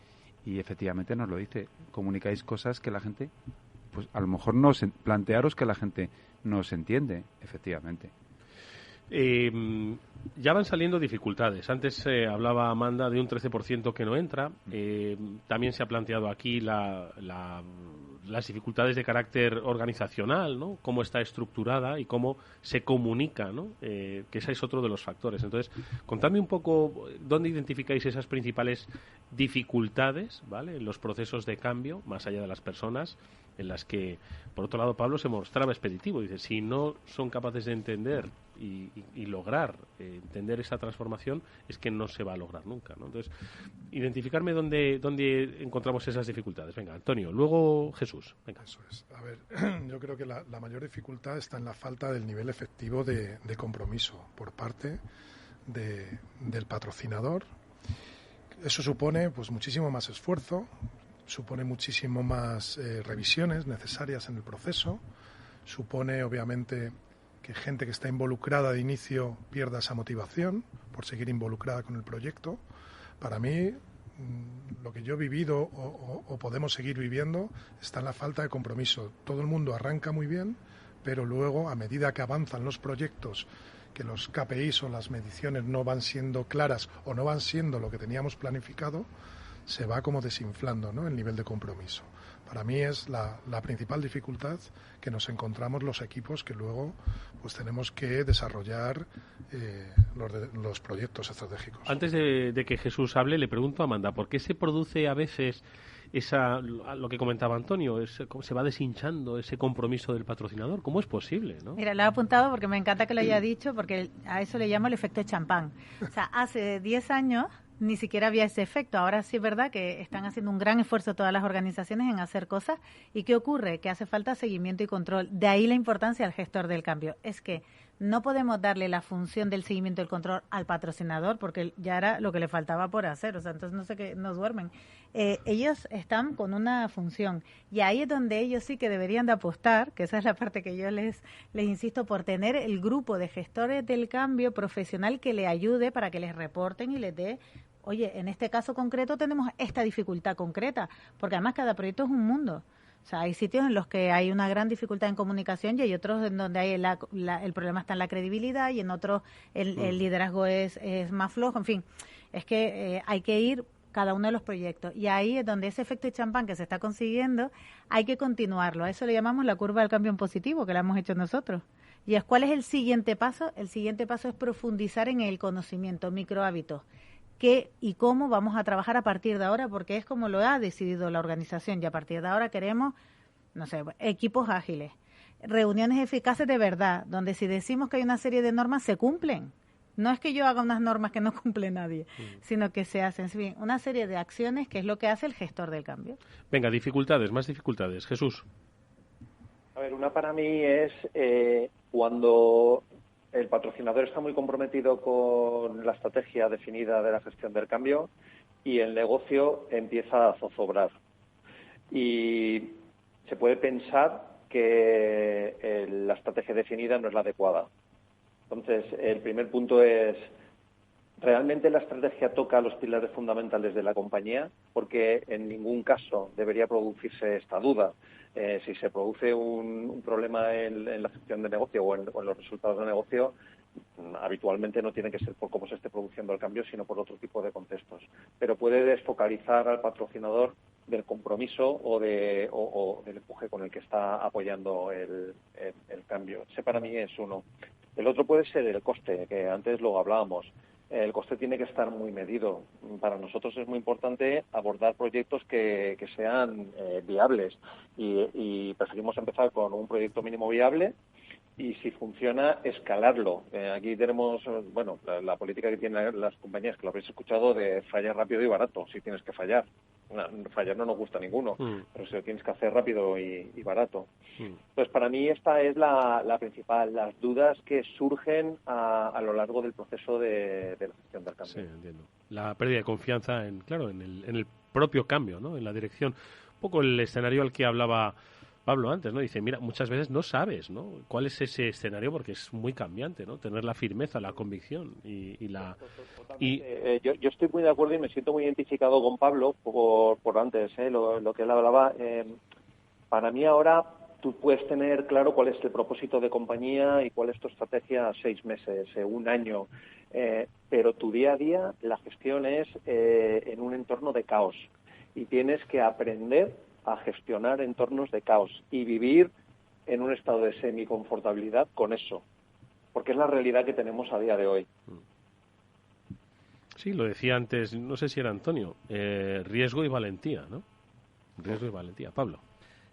efectivamente nos lo dice, comunicáis cosas que la gente, pues a lo mejor plantearos que la gente no se entiende, efectivamente. Ya van saliendo dificultades. Antes hablaba Amanda de un 13% que no entra. También se ha planteado aquí las dificultades de carácter organizacional, ¿no? Cómo está estructurada y cómo se comunica, ¿no? Que ese es otro de los factores. Entonces, contadme un poco dónde identificáis esas principales dificultades, ¿vale? En los procesos de cambio, más allá de las personas, en las que, por otro lado, Pablo se mostraba expeditivo. Dice, si no son capaces de entender y lograr entender esa transformación, es que no se va a lograr nunca, ¿no? Entonces, identificarme dónde encontramos esas dificultades. Venga, Antonio, luego Jesús. Venga. Eso es. A ver, yo creo que la mayor dificultad está en la falta del nivel efectivo de compromiso por parte del patrocinador. Eso supone pues muchísimo más esfuerzo, supone muchísimo más revisiones necesarias en el proceso, supone obviamente que gente que está involucrada de inicio pierda esa motivación por seguir involucrada con el proyecto. Para mí, lo que yo he vivido o podemos seguir viviendo está en la falta de compromiso. Todo el mundo arranca muy bien, pero luego, a medida que avanzan los proyectos, que los KPIs o las mediciones no van siendo claras o no van siendo lo que teníamos planificado, se va como desinflando, ¿no?, el nivel de compromiso. Para mí es la principal dificultad que nos encontramos los equipos que luego pues tenemos que desarrollar los proyectos estratégicos. Antes de que Jesús hable, le pregunto a Amanda, ¿por qué se produce a veces lo que comentaba Antonio, cómo se va deshinchando ese compromiso del patrocinador? ¿Cómo es posible, no? Mira, lo he apuntado porque me encanta que lo haya dicho, porque a eso le llamo el efecto champán. O sea, hace 10 años ni siquiera había ese efecto. Ahora sí es verdad que están haciendo un gran esfuerzo todas las organizaciones en hacer cosas. ¿Y qué ocurre? Que hace falta seguimiento y control. De ahí la importancia del gestor del cambio. Es que no podemos darle la función del seguimiento y el control al patrocinador, porque ya era lo que le faltaba por hacer. O sea, entonces no sé qué, no duermen. Ellos están con una función, y ahí es donde ellos sí que deberían de apostar, que esa es la parte que yo les insisto, por tener el grupo de gestores del cambio profesional que le ayude para que les reporten y les dé, oye, en este caso concreto tenemos esta dificultad concreta, porque además cada proyecto es un mundo. O sea, hay sitios en los que hay una gran dificultad en comunicación y hay otros en donde hay el problema está en la credibilidad, y en otros el liderazgo es más flojo. En fin, es que hay que ir cada uno de los proyectos. Y ahí es donde ese efecto de champán que se está consiguiendo, hay que continuarlo. A eso le llamamos la curva del cambio en positivo, que la hemos hecho nosotros. Y es, ¿cuál es el siguiente paso? El siguiente paso es profundizar en el conocimiento, microhábitos. ¿Qué y cómo vamos a trabajar a partir de ahora? Porque es como lo ha decidido la organización. Y a partir de ahora queremos, no sé, equipos ágiles, reuniones eficaces de verdad, donde si decimos que hay una serie de normas, se cumplen. No es que yo haga unas normas que no cumple nadie, sino que se hacen una serie de acciones, que es lo que hace el gestor del cambio. Venga, dificultades, más dificultades. Jesús. A ver, una para mí es cuando el patrocinador está muy comprometido con la estrategia definida de la gestión del cambio y el negocio empieza a zozobrar. Y se puede pensar que la estrategia definida no es la adecuada. Entonces, el primer punto es, ¿realmente la estrategia toca los pilares fundamentales de la compañía? Porque en ningún caso debería producirse esta duda. Si se produce un problema en la gestión de negocio o en los resultados de negocio, habitualmente no tiene que ser por cómo se esté produciendo el cambio, sino por otro tipo de contextos. Pero puede desfocalizar al patrocinador del compromiso o del empuje con el que está apoyando el cambio. Ese para mí es uno. El otro puede ser el coste, que antes lo hablábamos. El coste tiene que estar muy medido. Para nosotros es muy importante abordar proyectos que sean viables y preferimos empezar con un proyecto mínimo viable y, si funciona, escalarlo. Aquí tenemos, bueno, la política que tienen las compañías, que lo habréis escuchado, de fallar rápido y barato, si tienes que fallar. Fallar no nos gusta a ninguno, pero si lo tienes que hacer rápido y barato. Pues para mí esta es la principal, las dudas que surgen a lo largo del proceso de la gestión del cambio. Sí, entiendo. La pérdida de confianza en el propio cambio, ¿no? En la dirección. Un poco el escenario al que hablaba Pablo antes, ¿no? Dice, mira, muchas veces no sabes, ¿no? ¿Cuál es ese escenario? Porque es muy cambiante, ¿no? Tener la firmeza, la convicción Yo estoy muy de acuerdo y me siento muy identificado con Pablo por antes, lo que él hablaba. Para mí ahora tú puedes tener claro cuál es el propósito de compañía y cuál es tu estrategia a 6 meses, un año, pero tu día a día, la gestión es en un entorno de caos y tienes que aprender a gestionar entornos de caos y vivir en un estado de semiconfortabilidad con eso, porque es la realidad que tenemos a día de hoy. Sí, lo decía antes, no sé si era Antonio, riesgo y valentía, ¿no? Riesgo y valentía. Pablo.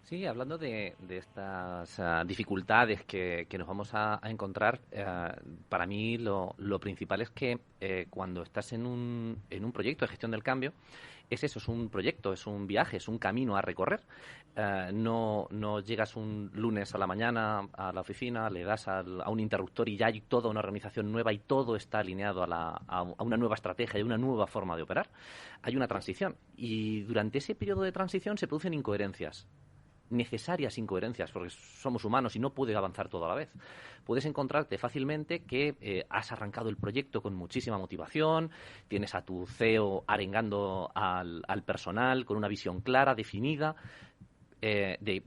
Sí, hablando de estas dificultades que nos vamos a encontrar, para mí lo principal es que cuando estás en un proyecto de gestión del cambio, es eso, es un proyecto, es un viaje, es un camino a recorrer. No llegas un lunes a la mañana a la oficina, le das a un interruptor y ya hay toda una organización nueva y todo está alineado a una nueva estrategia y una nueva forma de operar. Hay una transición y durante ese periodo de transición se producen incoherencias. Necesarias incoherencias, porque somos humanos y no puede avanzar todo a la vez. Puedes encontrarte fácilmente que has arrancado el proyecto con muchísima motivación, tienes a tu CEO arengando al personal con una visión clara, definida, de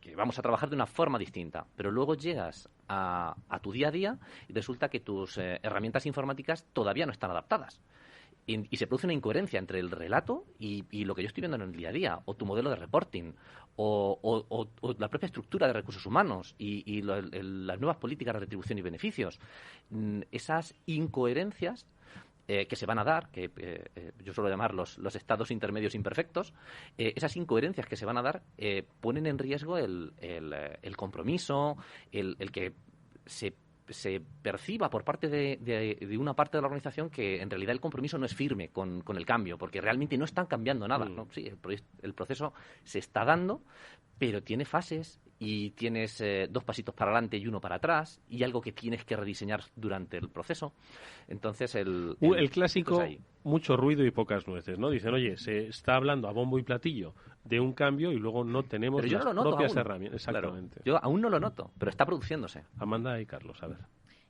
que vamos a trabajar de una forma distinta, pero luego llegas a tu día a día y resulta que tus herramientas informáticas todavía no están adaptadas. Y se produce una incoherencia entre el relato y lo que yo estoy viendo en el día a día, o tu modelo de reporting, o la propia estructura de recursos humanos y las nuevas políticas de retribución y beneficios. Esas incoherencias que se van a dar, que yo suelo llamar los estados intermedios imperfectos, esas incoherencias que se van a dar ponen en riesgo el compromiso, el que se perciba por parte de una parte de la organización que en realidad el compromiso no es firme con el cambio, porque realmente no están cambiando nada, ¿no? Sí, el proceso se está dando, pero tiene fases y tienes 2 pasitos para adelante y 1 para atrás y algo que tienes que rediseñar durante el proceso. Entonces el clásico, mucho ruido y pocas nueces, ¿no? Dicen, oye, se está hablando a bombo y platillo de un cambio y luego no tenemos las propias herramientas. Exactamente. Claro, yo aún no lo noto, pero está produciéndose. Amanda y Carlos, a ver.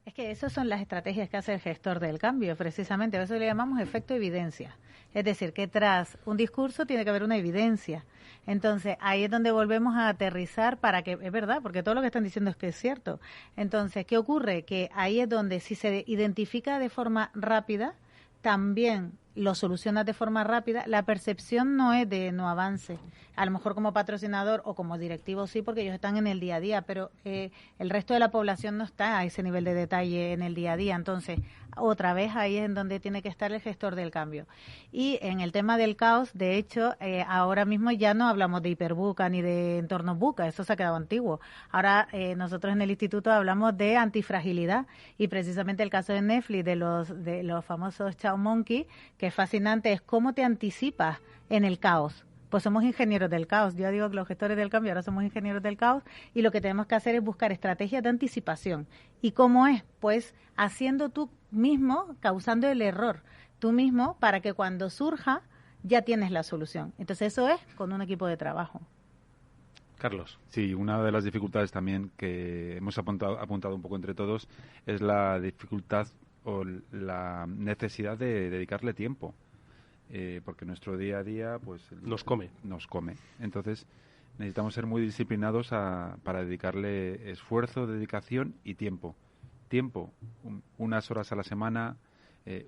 Es que esas son las estrategias que hace el gestor del cambio, precisamente. A eso le llamamos efecto evidencia. Es decir, que tras un discurso tiene que haber una evidencia. Entonces, ahí es donde volvemos a aterrizar para que, es verdad, porque todo lo que están diciendo es que es cierto. Entonces, ¿qué ocurre? Que ahí es donde si se identifica de forma rápida, también lo solucionas de forma rápida, la percepción no es de no avance. A lo mejor como patrocinador o como directivo sí, porque ellos están en el día a día, pero el resto de la población no está a ese nivel de detalle en el día a día. Entonces, otra vez ahí es en donde tiene que estar el gestor del cambio. Y en el tema del caos, de hecho, ahora mismo ya no hablamos de hiperbuca ni de entornos buca, eso se ha quedado antiguo. Ahora nosotros en el instituto hablamos de antifragilidad y precisamente el caso de Netflix, de los famosos Chao Monkey, que es fascinante, es cómo te anticipas en el caos. Pues somos ingenieros del caos. Yo digo que los gestores del cambio ahora somos ingenieros del caos y lo que tenemos que hacer es buscar estrategias de anticipación. ¿Y cómo es? Pues haciendo tú mismo, causando el error tú mismo para que cuando surja ya tienes la solución. Entonces eso es con un equipo de trabajo. Carlos. Sí, una de las dificultades también que hemos apuntado un poco entre todos es la dificultad o la necesidad de dedicarle tiempo. Porque nuestro día a día pues nos come. Entonces necesitamos ser muy disciplinados para dedicarle esfuerzo, dedicación y tiempo. Unas horas a la semana,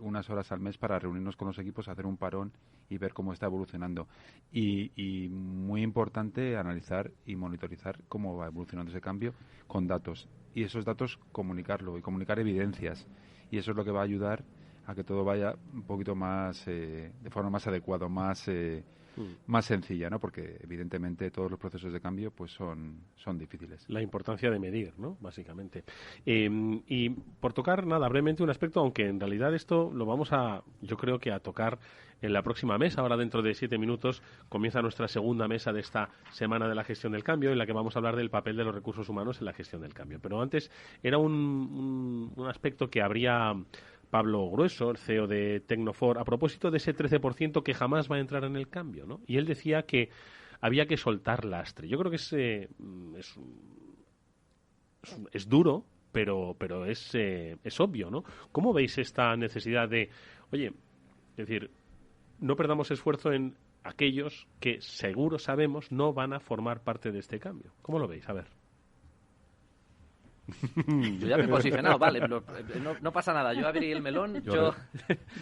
unas horas al mes para reunirnos con los equipos, hacer un parón y ver cómo está evolucionando. Y muy importante analizar y monitorizar cómo va evolucionando ese cambio con datos. Y esos datos comunicarlo y comunicar evidencias. Y eso es lo que va a ayudar a que todo vaya un poquito más, de forma más adecuada, más sencilla, ¿no? Porque evidentemente todos los procesos de cambio pues son difíciles. La importancia de medir, ¿no? Básicamente. Y por tocar, nada, brevemente un aspecto, aunque en realidad esto lo vamos yo creo que a tocar en la próxima mesa. Ahora dentro de 7 minutos comienza nuestra segunda mesa de esta Semana de la Gestión del Cambio, en la que vamos a hablar del papel de los recursos humanos en la gestión del cambio. Pero antes era un aspecto que habría Pablo Grueso, el CEO de Tecnofor, a propósito de ese 13% que jamás va a entrar en el cambio, ¿no? Y él decía que había que soltar lastre. Yo creo que es duro, pero es obvio, ¿no? ¿Cómo veis esta necesidad de, oye, es decir, no perdamos esfuerzo en aquellos que seguro sabemos no van a formar parte de este cambio? ¿Cómo lo veis? A ver. Yo ya me he posicionado, vale, no pasa nada, yo abrí el melón,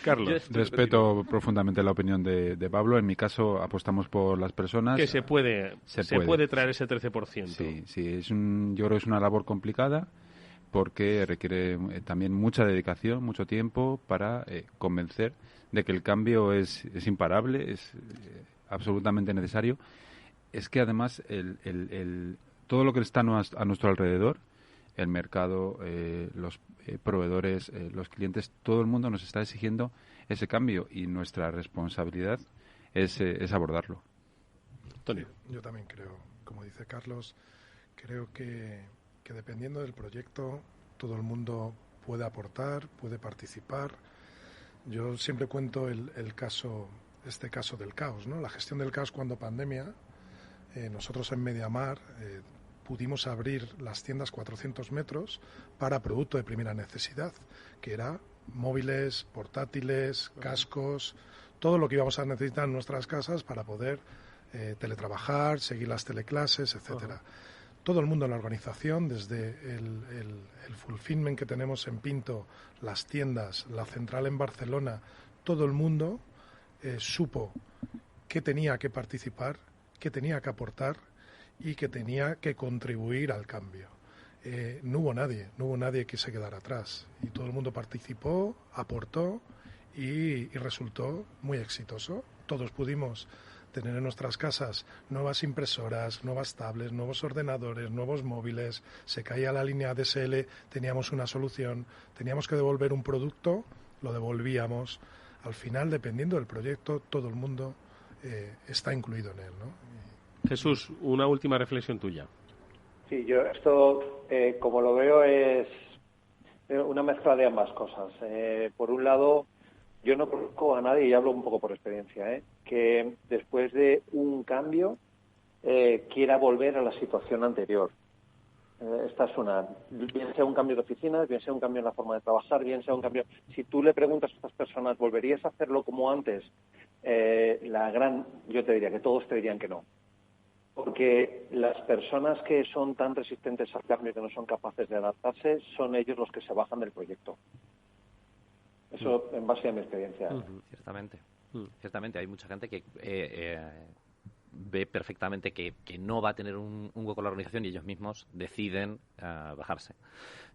Carlos, respeto profundamente la opinión de Pablo. En mi caso apostamos por las personas. Que se puede traer ese 13%. Sí, yo creo que es una labor complicada porque requiere también mucha dedicación, mucho tiempo para convencer de que el cambio es imparable, es absolutamente necesario. Es que además todo lo que está a nuestro alrededor, el mercado, los proveedores, los clientes, todo el mundo nos está exigiendo ese cambio y nuestra responsabilidad es abordarlo. Antonio. Yo también creo, como dice Carlos, creo que dependiendo del proyecto todo el mundo puede aportar, puede participar. Yo siempre cuento este caso del caos, ¿no? La gestión del caos cuando pandemia, nosotros en Mediamar pudimos abrir las tiendas 400 metros para producto de primera necesidad, que era móviles, portátiles, cascos, todo lo que íbamos a necesitar en nuestras casas para poder teletrabajar, seguir las teleclases, etcétera. Todo el mundo en la organización, desde el fulfillment que tenemos en Pinto, las tiendas, la central en Barcelona, todo el mundo supo que tenía que participar, que tenía que aportar y que tenía que contribuir al cambio. No hubo nadie que se quedara atrás y todo el mundo participó, aportó y resultó muy exitoso. Todos pudimos tener en nuestras casas nuevas impresoras, nuevas tablets, nuevos ordenadores, nuevos móviles, se caía la línea DSL, teníamos una solución, teníamos que devolver un producto, lo devolvíamos. Al final, dependiendo del proyecto, todo el mundo está incluido en él, ¿no? Jesús, una última reflexión tuya. Sí, yo esto, como lo veo, es una mezcla de ambas cosas. Por un lado, yo no conozco a nadie, y hablo un poco por experiencia, que después de un cambio quiera volver a la situación anterior. Esta es una, bien sea un cambio de oficinas, bien sea un cambio en la forma de trabajar, bien sea un cambio... Si tú le preguntas a estas personas, ¿volverías a hacerlo como antes? Yo te diría que todos te dirían que no. Porque las personas que son tan resistentes al cambio, que no son capaces de adaptarse, son ellos los que se bajan del proyecto. Eso en base a mi experiencia. Ciertamente, hay mucha gente que ve perfectamente que no va a tener un hueco en la organización y ellos mismos deciden bajarse.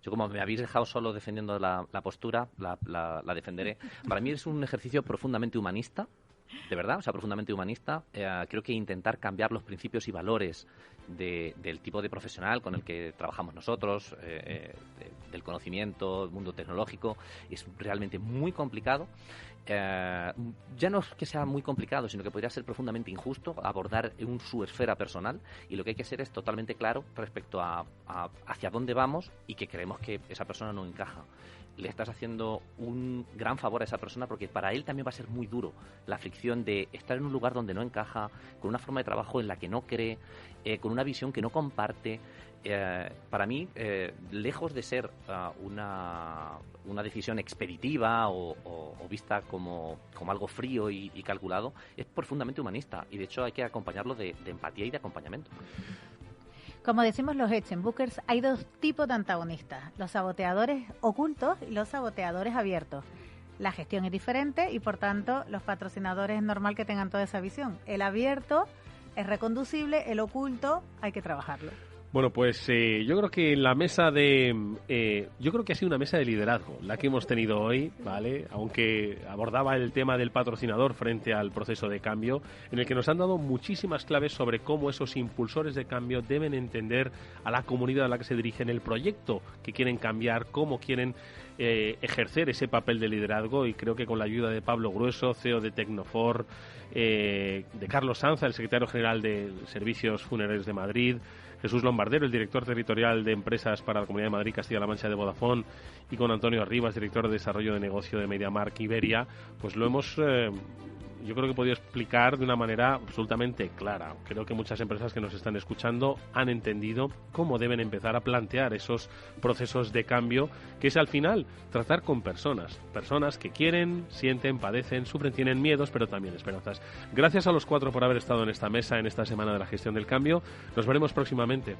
Yo, como me habéis dejado solo defendiendo la postura, la defenderé. Para mí es un ejercicio profundamente humanista, de verdad, profundamente humanista. Creo que intentar cambiar los principios y valores del tipo de profesional con el que trabajamos nosotros, del conocimiento, del mundo tecnológico, es realmente muy complicado. Ya no es que sea muy complicado, sino que podría ser profundamente injusto abordar en su esfera personal, y lo que hay que ser es totalmente claro respecto a hacia dónde vamos y que creemos que esa persona no encaja. Le estás haciendo un gran favor a esa persona, porque para él también va a ser muy duro la fricción de estar en un lugar donde no encaja, con una forma de trabajo en la que no cree, con una visión que no comparte. Para mí, lejos de ser una decisión expeditiva o vista como algo frío y calculado, es profundamente humanista, y de hecho hay que acompañarlo de empatía y de acompañamiento. Como decimos los Bookers, hay dos tipos de antagonistas: los saboteadores ocultos y los saboteadores abiertos. La gestión es diferente y, por tanto, los patrocinadores es normal que tengan toda esa visión. El abierto es reconducible, el oculto hay que trabajarlo. Bueno, pues yo creo que la mesa yo creo que ha sido una mesa de liderazgo la que hemos tenido hoy, ¿vale? Aunque abordaba el tema del patrocinador frente al proceso de cambio, en el que nos han dado muchísimas claves sobre cómo esos impulsores de cambio deben entender a la comunidad a la que se dirigen, el proyecto que quieren cambiar, cómo quieren ejercer ese papel de liderazgo. Y creo que con la ayuda de Pablo Grueso, CEO de Tecnofor, de Carlos Sanza, el secretario general de Servicios Funerarios de Madrid, Jesús Lombardero, el director territorial de empresas para la Comunidad de Madrid, Castilla-La Mancha de Vodafone, y con Antonio Arribas, director de desarrollo de negocio de MediaMarkt Iberia, pues lo hemos, yo creo que he podido explicar de una manera absolutamente clara. Creo que muchas empresas que nos están escuchando han entendido cómo deben empezar a plantear esos procesos de cambio, que es al final tratar con personas que quieren, sienten, padecen, sufren, tienen miedos, pero también esperanzas. Gracias a los cuatro por haber estado en esta mesa, en esta semana de la gestión del cambio. Nos veremos próximamente.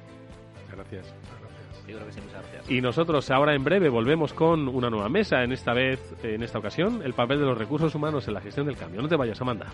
Gracias. Yo creo que sí, muchas gracias. Y nosotros ahora en breve volvemos con una nueva mesa, en esta ocasión, el papel de los recursos humanos en la gestión del cambio. No te vayas, Amanda.